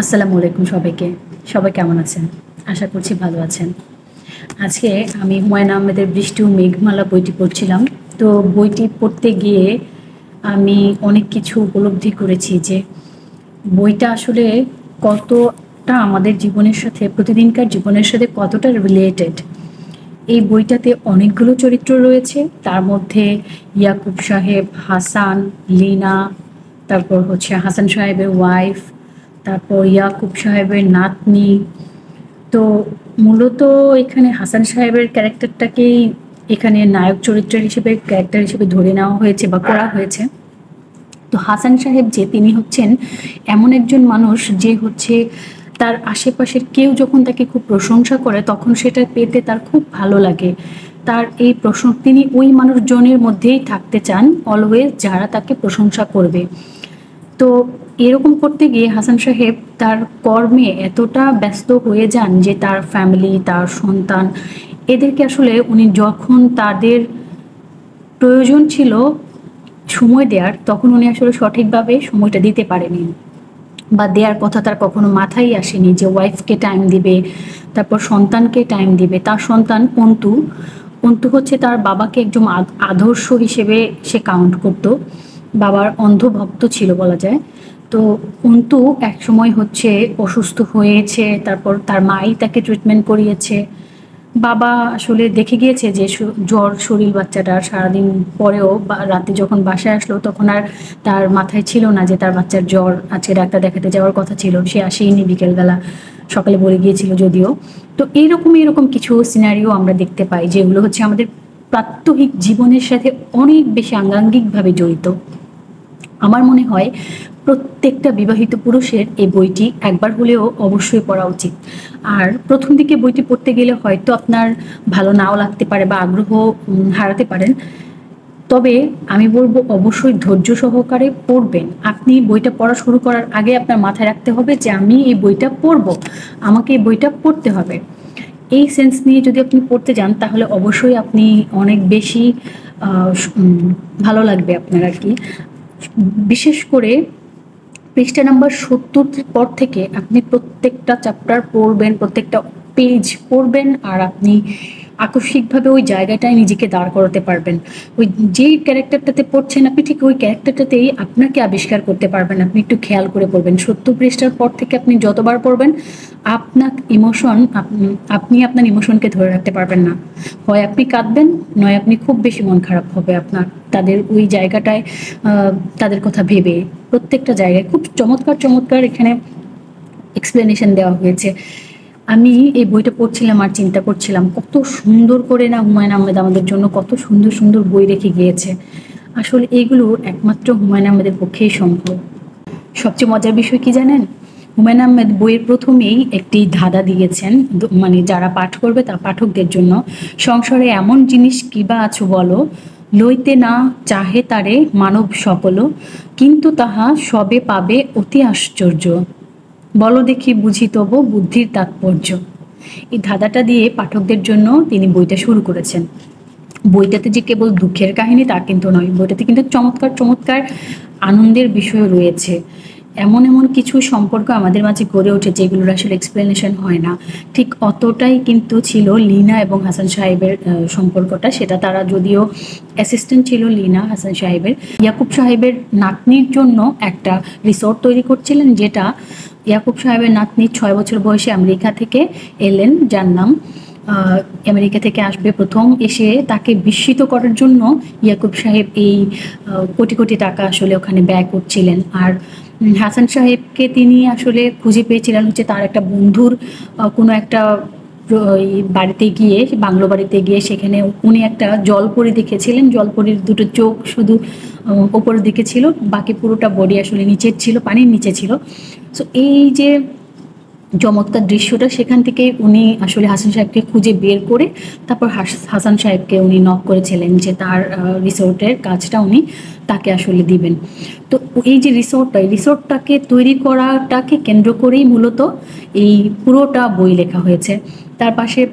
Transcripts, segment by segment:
আসসালামু আলাইকুম সবাইকে। সবাই কেমন আছেন? আশা করছি ভালো আছেন। আজকে আমি হুমায়ূন আহমেদের 'বৃষ্টি ও মেঘমালা' বইটি পড়ছিলাম। তো বইটি পড়তে গিয়ে আমি অনেক কিছু উপলব্ধি করেছি যে বইটা আসলে কতটা আমাদের জীবনের সাথে, প্রতিদিনকার জীবনের সাথে কতটা রিলেটেড। এই বইটাতে অনেকগুলো চরিত্র রয়েছে। তার মধ্যে ইয়াকুব সাহেব, হাসান, লিনা, তারপর হচ্ছে হাসান সাহেবের ওয়াইফ, তারপর ইয়াকুব সাহেবের নাতনি। তো মূলত এখানে হাসান সাহেবের ক্যারেক্টারটাকেই এখানে নায়ক চরিত্র হিসেবে ক্যারেক্টার হিসেবে ধরে নেওয়া হয়েছে বা করা হয়েছে। তো হাসান সাহেব যে তিনি হচ্ছেন এমন একজন মানুষ যে হচ্ছে তার আশেপাশের কেউ যখন তাকে খুব প্রশংসা করে তখন সেটা পেতে তার খুব ভালো লাগে। তার এই তিনি ওই মানুষজনের মধ্যেই থাকতে চান অলওয়েজ যারা তাকে প্রশংসা করবে। তো এরকম করতে গিয়ে হাসান সাহেব তার কর্মে এতটা ব্যস্ত হয়ে যান যে তার ফ্যামিলি, তার সন্তান এদেরকে আসলে উনি যখন তাদের প্রয়োজন ছিল সময় দেওয়ার তখন উনি আসলে সঠিকভাবে সময়টা দিতে পারেনি বা দেওয়ার কথা তার কখনো মাথায় আসেনি যে ওয়াইফকে টাইম দিবে, তারপর সন্তানকে টাইম দিবে। তার সন্তান অন্তু, অন্তু হচ্ছে তার বাবাকে একজন আদর্শ হিসেবে সে কাউন্ট করতো, বাবার অন্ধভক্ত ছিল বলা যায়। তো অন্তু একসময় হচ্ছে অসুস্থ হয়েছে, তারপর তার মাই তাকে ট্রিটমেন্ট করিয়েছে। বাবা আসলে দেখে গিয়েছে যে জ্বর শরীর বাচ্চাটার, সারাদিন পরেও বা রাতে যখন বাসায় আসলো তখন আর তার মাথায় ছিল না যে তার বাচ্চার জ্বর, আজকে ডাক্তার দেখাতে যাওয়ার কথা ছিল, সে আসেইনি বিকেলবেলা, সকালে বলে গিয়েছিল যদিও। তো এরকম কিছু সিনারিও আমরা দেখতে পাই যেগুলো হচ্ছে আমাদের প্রাত্যহিক জীবনের সাথে অনেক বেশি আঙ্গাঙ্গিকভাবে জড়িত। আমার মনে হয় প্রত্যেকটা বিবাহিত পুরুষের এই বইটি একবার হলেও অবশ্যই পড়া উচিত। আর প্রথম দিকে বইটি পড়তে গেলে হয়তো আপনার ভালো নাও লাগতে পারে বা আগ্রহ হারাতে পারেন, তবে আমি বলবো অবশ্যই ধৈর্য সহকারে পড়বেন। আপনি বইটা পড়া শুরু করার আগে আপনার মাথায় রাখতে হবে যে আমি এই বইটা পড়বো, আমাকে এই বইটা পড়তে হবে। এই সেন্স নিয়ে যদি আপনি পড়তে যান তাহলে অবশ্যই আপনি অনেক বেশি ভালো লাগবে আপনার আর কি। বিশেষ করে পৃষ্ঠা নাম্বার ৭০ পর থেকে আপনি প্রত্যেকটা চ্যাপ্টার পড়বেন, প্রত্যেকটা পেজ পড়বেন, আর আপনি আকস্মিকভাবে ওই জায়গাটায় নিজেকে দাঁড় করাতে পারবেন। ওই যেই ক্যারেক্টারটাতে পড়ছেন আপনি ঠিক ওই ক্যারেক্টারটাতেই আপনাকে আবিষ্কার করতে পারবেন। আপনি একটু খেয়াল করে পড়বেন, ৭০ পৃষ্ঠার পর থেকে আপনি যতবার পড়বেন আপনার ইমোশন, আপনি আপনার ইমোশনকে ধরে রাখতে পারবেন না। হয় আপনি কাঁদবেন, নয় আপনি খুব বেশি মন খারাপ হবে আপনার তাদের ওই জায়গাটায়, তাদের কথা ভেবে। প্রত্যেকটা জায়গায় খুব চমৎকার এখানে এক্সপ্লেনেশন দেওয়া হয়েছে। আমি এই বইটা পড়ছিলাম আর চিন্তা করছিলাম কত সুন্দর করে না হুমায়ূন আহমেদ আমাদের জন্য কত সুন্দর বই রেখে গিয়েছে। আসলে এগুলো একমাত্র হুমায়ূন আহমেদের পক্ষেই সম্ভব। সবচেয়ে মজার বিষয় কি জানেন? হুমায়ূন আহমেদ বইয়ের প্রথমেই একটি ধাঁধা দিয়েছেন, মানে যারা পাঠ করবে তার পাঠকদের জন্য। সংসারে এমন জিনিস কিবা আছো বলো, লইতে না চাহে তারে মানব সকল, কিন্তু তাহা সবে পাবে অতি আশ্চর্য, বলো দেখি বুঝি তবু বুদ্ধির তাৎপর্য। এই ধাঁধাটা দিয়ে পাঠকদের জন্য তিনি বইটা শুরু করেছেন। বইটাতে যে কেবল দুঃখের কাহিনী তা কিন্তু নয়, বইটাতে কিন্তু চমৎকার আনন্দের বিষয় রয়েছে। এমন কিছু সম্পর্ক আমাদের মাঝে গড়ে ওঠে যেগুলোর আসলে এক্সপ্লেনেশন হয় না। ঠিক অতটাই কিন্তু ছিল লিনা এবং হাসান সাহেবের সম্পর্কটা। সেটা তারা যদিও অ্যাসিস্ট্যান্ট ছিল লিনা হাসান সাহেবের, ইয়াকুব সাহেবের নাতনির জন্য একটা রিসোর্ট তৈরি করছিলেন, যেটা ইয়াকুব সাহেবের নাতনি ৬ বছর বয়সে আমেরিকা থেকে এলেন, যার নাম আমেরিকা থেকে আসবে প্রথম এসে তাকে বিস্মিত করার জন্য ইয়াকুব সাহেব এই কোটি টাকা আসলে ওখানে ব্যয় করছিলেন। আর হাসান সাহেবকে তিনি আসলে খুঁজে পেয়েছিলেন হচ্ছে তার একটা বন্ধুর কোনো একটা বাড়িতে গিয়ে, বাংলো বাড়িতে গিয়ে সেখানে উনি একটা জলপরি দেখেছিলেন। জলপরির দুটো চোখ শুধু ওপরের দিকে ছিল, বাকি পুরোটা বডি আসলে নিচের ছিল, পানির নিচে ছিল। সো এই যে চমৎকার দৃশ্যটা, সেখান থেকে উনি আসলে হাসান সাহেবকে খুঁজে বের করে তারপর হাসান সাহেবকে উনি নক করেছিলেন যে তার রিসোর্টের কাজটা উনি তাকে আসলে দিবেন। তো এই যে রিসোর্টটাকে তৈরি করাটাকে কেন্দ্র করেই মূলত এই পুরোটা বই লেখা হয়েছে। তার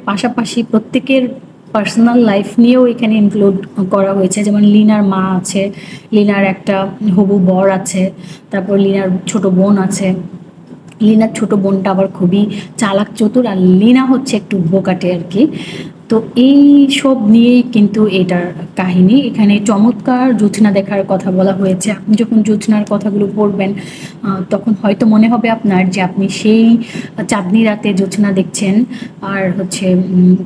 পাশাপাশি প্রত্যেকের পার্সোনাল লাইফ নিয়েও এখানে ইনক্লুড করা হয়েছে। যেমন লিনার মা আছে, লিনার একটা হবু বর আছে, তারপর লিনার ছোট বোন আছে, লিনার ছোট বোনটা আবার খুবই চালাক চতুর, আর লিনা হচ্ছে একটু বোকাটে আর কি। তো এই সব নিয়েই কিন্তু এটার কাহিনী। এখানে চমৎকার জোছনা দেখার কথা বলা হয়েছে। আপনি যখন জোছনার কথাগুলো পড়বেন তখন হয়তো মনে হবে আপনার যে আপনি সেই চাঁদনি রাতে জোছনা দেখছেন, আর হচ্ছে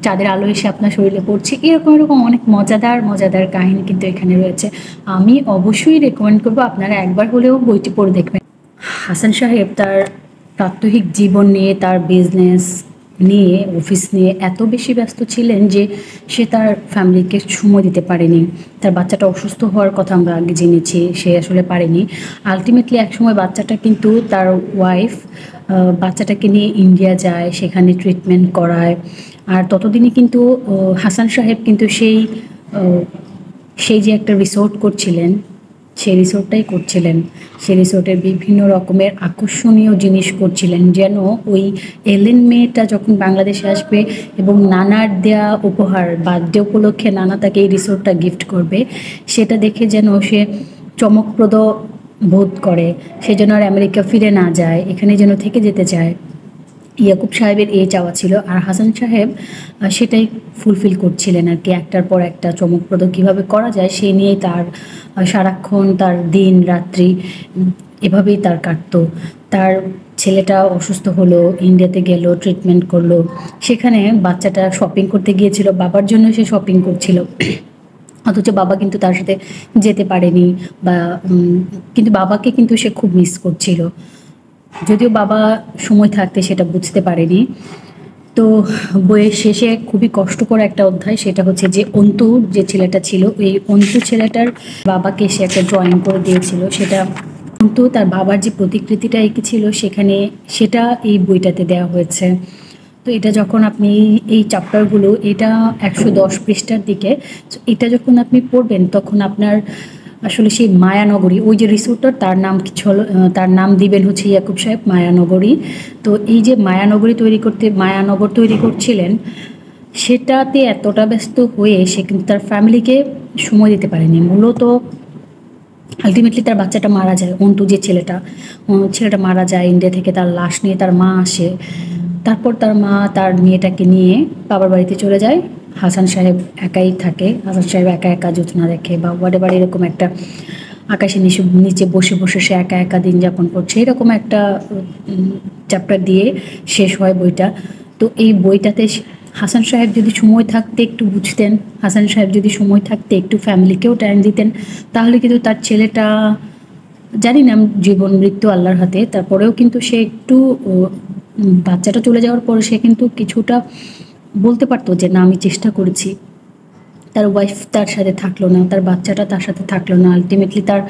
চাঁদের আলো এসে আপনার শরীরে পড়ছে, এরকম এরকম অনেক মজাদার মজাদার কাহিনী কিন্তু এখানে রয়েছে। আমি অবশ্যই রেকমেন্ড করবো আপনারা একবার হলেও বইটি পড়ে দেখবেন। হাসান সাহেব তার প্রাত্যহিক জীবন নিয়ে, তার বিজনেস নিয়ে, অফিস নিয়ে এত বেশি ব্যস্ত ছিলেন যে সে তার ফ্যামিলিকে সময় দিতে পারেনি। তার বাচ্চাটা অসুস্থ হওয়ার কথা আমরা আগে জেনেছি, সে আসলে পারেনি। আলটিমেটলি একসময় বাচ্চাটা কিন্তু তার ওয়াইফ বাচ্চাটাকে নিয়ে ইন্ডিয়া যায়, সেখানে ট্রিটমেন্ট করায়। আর ততদিনই কিন্তু হাসান সাহেব কিন্তু সেই যে একটা রিসোর্ট করছিলেন, সেই রিসোর্টটাই করছিলেন। সেই রিসোর্টের বিভিন্ন রকমের আকর্ষণীয় জিনিস করছিলেন, যেন ওই এলেন মেয়েটা যখন বাংলাদেশে আসবে এবং নানার দেয়া উপহার, বার্থডে উপলক্ষে নানা তাকে এই রিসোর্টটা গিফট করবে, সেটা দেখে যেন সে চমকপ্রদ বোধ করে, সে যেন আর আমেরিকা ফিরে না যায়, এখানে যেন থেকে যেতে চায়। ইয়াকুব সাহেবের এই চাওয়া ছিল, আর হাসান সাহেব সেটাই ফুলফিল করছিলেন আর কি। একটার পর একটা চমকপ্রদ কীভাবে করা যায় সেই নিয়েই তার সারাক্ষণ, তার দিন রাত্রি এভাবেই তার কাটতো। তার ছেলেটা অসুস্থ হলো, ইন্ডিয়াতে গেল, ট্রিটমেন্ট করলো, সেখানে বাচ্চাটা শপিং করতে গিয়েছিল, বাবার জন্য সে শপিং করছিল, অথচ বাবা কিন্তু তার সাথে যেতে পারেনি, বা কিন্তু বাবাকে কিন্তু সে খুব মিস করছিল, যদিও বাবা সময় থাকতে সেটা বুঝতে পারেনি। তো বইয়ের শেষে খুবই কষ্টকর একটা অধ্যায়, সেটা হচ্ছে যে অন্তু যে ছেলেটা ছিল, এই অন্তু ছেলেটার বাবাকে সে একটা ড্রয়িং করে দিয়েছিল, সেটা অন্তু তার বাবার যে প্রতিকৃতিটা এঁকেছিল সেখানে, সেটা এই বইটাতে দেওয়া হয়েছে। তো এটা যখন আপনি এই চ্যাপ্টারগুলো, এটা 110 পৃষ্ঠার দিকে, এটা যখন আপনি পড়বেন তখন আপনার আসলে সেই মায়ানগরী, ওই যে রিসোর্টটার তার নাম তার নাম দিবেন হচ্ছে ইয়াকুব সাহেব মায়ানগরী। তো এই যে মায়ানগর তৈরি করছিলেন, সেটাতে এতটা ব্যস্ত হয়ে সে কিন্তু তার ফ্যামিলিকে সময় দিতে পারেনি। মূলত আলটিমেটলি তার বাচ্চাটা মারা যায়, অন্তু যে ছেলেটা মারা যায় ইন্ডিয়া থেকে, তার লাশ নিয়ে তার মা আসে। তারপর তার মা তার মেয়েটাকে নিয়ে বাবার বাড়িতে চলে যায়, হাসান সাহেব একাই থাকে। হাসান সাহেব একা একা জোছনা দেখে বা হোয়াটএভার, এরকম একটা আকাশের নিচে বসে বসে সে একা একা দিন যাপন করছে, এরকম একটা চ্যাপ্টার দিয়ে শেষ হয় বইটা। তো এই বইটাতে হাসান সাহেব যদি সময় থাকতে একটু বুঝতেন, হাসান সাহেব যদি সময় থাকতে একটু ফ্যামিলিকেও টাইম দিতেন, তাহলে কিন্তু তার ছেলেটা, জানি না জীবন মৃত্যু আল্লাহর হাতে, তারপরেও কিন্তু সে একটু, বাচ্চাটা চলে যাওয়ার পরে সে কিন্তু কিছুটা বলতে পারতো যে না আমি চেষ্টা করেছি। তার ওয়াইফ তার সাথে থাকলো না, তার বাচ্চাটা তার সাথে থাকলো না, আলটিমেটলি তার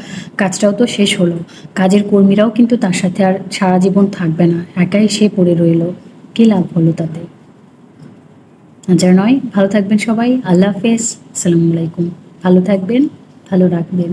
কাজটাও তো শেষ হলো, কাজের কর্মীরাও কিন্তু তার সাথে আর সারা জীবন থাকবে না, একাই সে পড়ে রইল, কী লাভ হলো তাতে? যার নয়, ভালো থাকবেন সবাই, আল্লাহ হাফেজ, আসসালামু আলাইকুম। ভালো থাকবেন, ভালো রাখবেন।